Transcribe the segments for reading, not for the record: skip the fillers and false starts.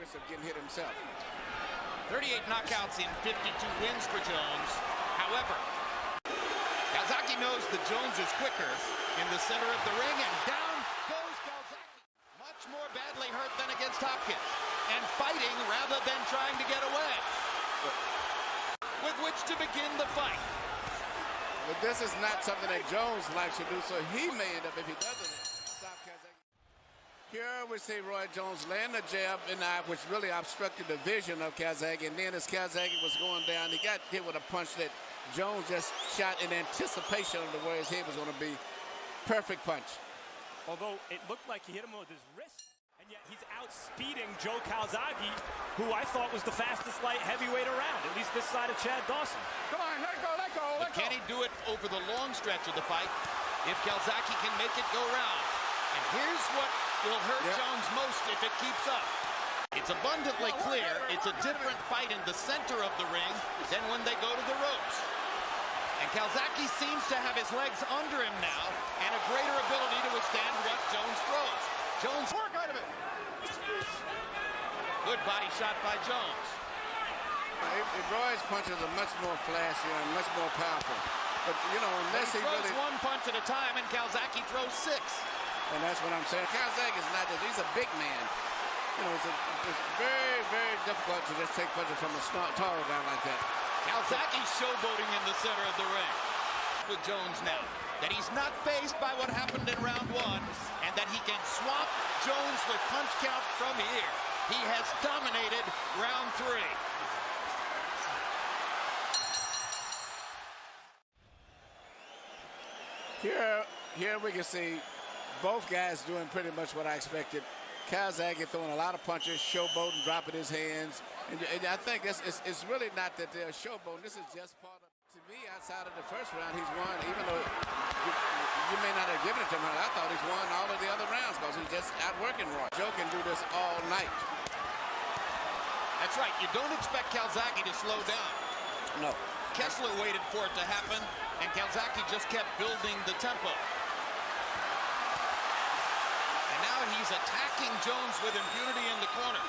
risk of getting hit himself. 38 knockouts in 52 wins for Jones. However, Calzaghe knows that Jones is quicker in the center of the ring, and down goes Calzaghe. Much more badly hurt than against Hopkins, and fighting rather than trying to get away. With which to begin the fight. But this is not something that Jones likes to do, so he may end up, if he doesn't, stop Calzaghe. Here we see Roy Jones land a jab in the eye, which really obstructed the vision of Calzaghe. And then as Calzaghe was going down, he got hit with a punch that Jones just shot in anticipation of where his head was going to be. Perfect punch. Although it looked like he hit him with his wrist, and yet he's outspeeding Joe Calzaghe, who I thought was the fastest light heavyweight around, at least this side of Chad Dawson. Come on, let go, let go, let go. Can he do it over the long stretch of the fight if Calzaghe can make it go round? And here's what will hurt Jones most if it keeps up. It's abundantly clear it's a different fight in the center of the ring than when they go to the ropes. And Calzaghe seems to have his legs under him now and a greater ability to withstand what Jones throws. Jones, work out of it. Good body shot by Jones. Roy's punches are much more flashier and much more powerful. But, you know, unless he throws really... one punch at a time, and Calzaghe throws 6. And that's what I'm saying. Calzaghe is not just, he's a big man. You know, it's very, very difficult to just take punches from a tall guy like that. Calzaghe's showboating in the center of the ring. With Jones now, that he's not faced by what happened in round 1, and that he can swamp Jones with punch count from here. He has dominated round 3. Here we can see both guys doing pretty much what I expected. Calzaghe throwing a lot of punches, showboating, dropping his hands. And I think it's really not that they're showboating. This is just part of, to me, outside of the first round, he's won, even though you may not have given it to him. I thought he's won all of the other rounds because he's just outworking Roy. Joe can do this all night. That's right. You don't expect Calzaghe to slow down. No. Kessler waited for it to happen, and Calzaghe just kept building the tempo. And now he's attacking Jones with impunity in the corner.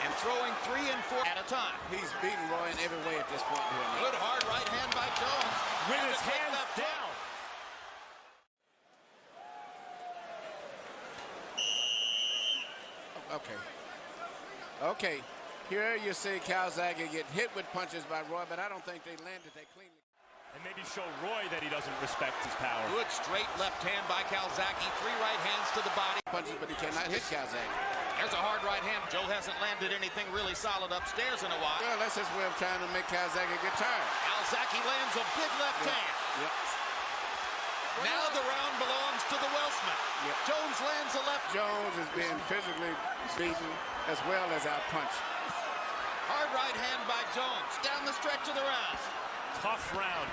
And throwing 3 and 4 at a time. He's beaten Roy in every way at this point here. Good hard right hand by Jones. With his hands down. Okay. Here you see Calzaghe get hit with punches by Roy, but I don't think they landed that cleanly. And maybe show Roy that he doesn't respect his power. Good straight left hand by Calzaghe. 3 right hands to the body. Punches, but he cannot hit Calzaghe. There's a hard right hand. Joe hasn't landed anything really solid upstairs in a while. Well, that's his way of trying to make Calzaghe get tired. Calzaghe lands a big left hand. Yep. Now the round belongs to the Welshman. Yep. Jones lands a left. Jones is being physically beaten as well as outpunched. Hard right hand by Jones. Down the stretch of the round. Tough round.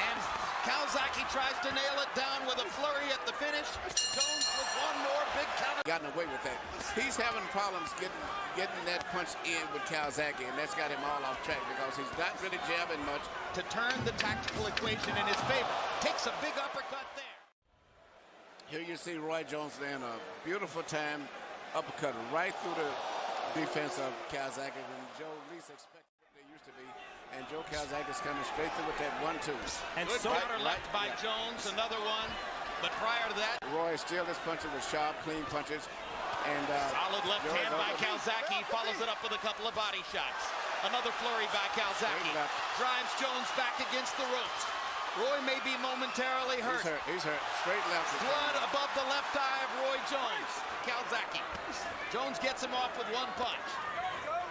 And Calzaghe tries to nail it down with a flurry at the finish. Jones with one more big counter. Gotten away with that. He's having problems getting that punch in with Calzaghe, and that's got him all off track because he's not really jabbing much. To turn the tactical equation in his favor. Takes a big uppercut there. Here you see Roy Jones land a beautiful time uppercut right through the defense of Calzaghe when Joe least expected what they used to be. And Joe Calzaghe is coming straight through with that 1-2. And good counter left by Jones, another one. But prior to that, Roy still is punching with sharp, clean punches. And solid left hand by Calzaghe. Follows it up with a couple of body shots. Another flurry by Calzaghe. Drives Jones back against the ropes. Roy may be momentarily hurt. He's hurt. Straight left. Blood above the left eye of Roy Jones. Calzaghe. Jones gets him off with one punch.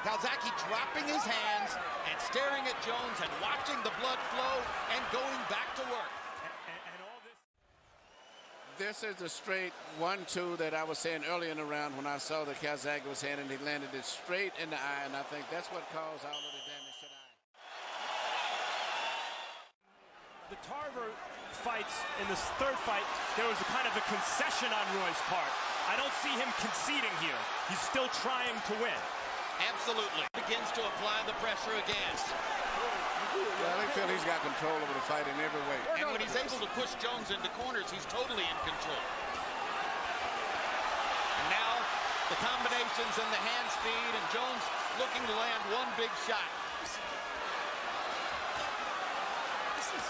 Calzaghe dropping his hands and staring at Jones and watching the blood flow and going back to work. And all this is the straight 1-2 that I was saying earlier in the round when I saw that Calzaghe was handing. He landed it straight in the eye, and I think that's what caused all of the damage to the eye. The Tarver fights, in this third fight, there was a kind of a concession on Roy's part. I don't see him conceding here. He's still trying to win. Absolutely. Begins to apply the pressure again. Well, I feel he's got control over the fight in every way. And when he's able to push Jones into corners, he's totally in control. And now, the combinations and the hand speed, and Jones looking to land one big shot.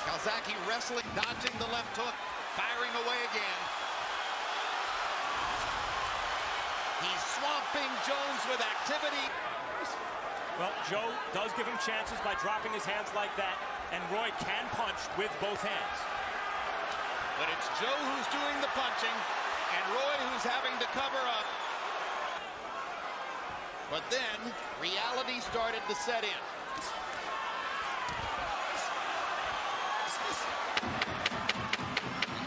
Calzaghe wrestling, dodging the left hook, firing away again. He's swamping Jones with activity. Well, Joe does give him chances by dropping his hands like that, and Roy can punch with both hands. But it's Joe who's doing the punching, and Roy who's having to cover up. But then, reality started to set in.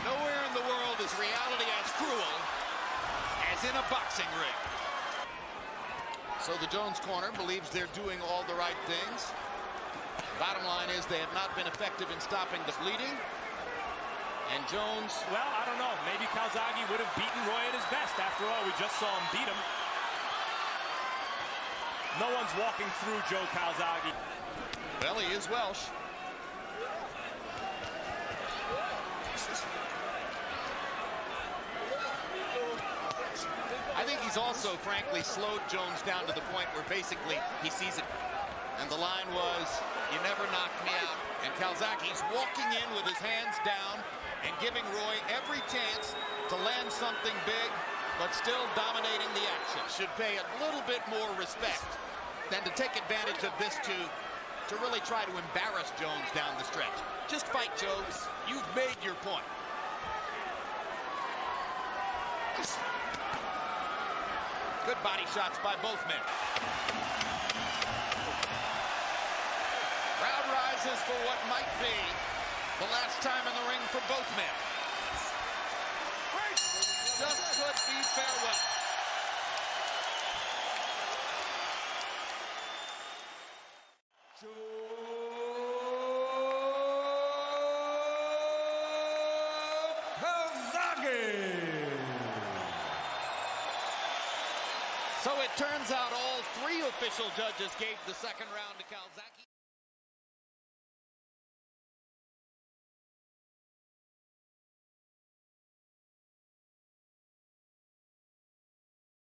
Nowhere in the world is reality as cruel as in a boxing ring. So the Jones corner believes they're doing all the right things. Bottom line is they have not been effective in stopping the bleeding. And Jones... Well, I don't know. Maybe Calzaghe would have beaten Roy at his best. After all, we just saw him beat him. No one's walking through Joe Calzaghe. Well, he is Welsh. I think he's also, frankly, slowed Jones down to the point where basically he sees it. And the line was, "You never knocked me out." And Calzaghe's walking in with his hands down and giving Roy every chance to land something big, but still dominating the action. Should pay a little bit more respect than to take advantage of this to really try to embarrass Jones down the stretch. Just fight, Jones. You've made your point. Good body shots by both men. Crowd rises for what might be the last time in the ring for both men. Just could be farewell. So it turns out all three official judges gave the second round to Calzaghe.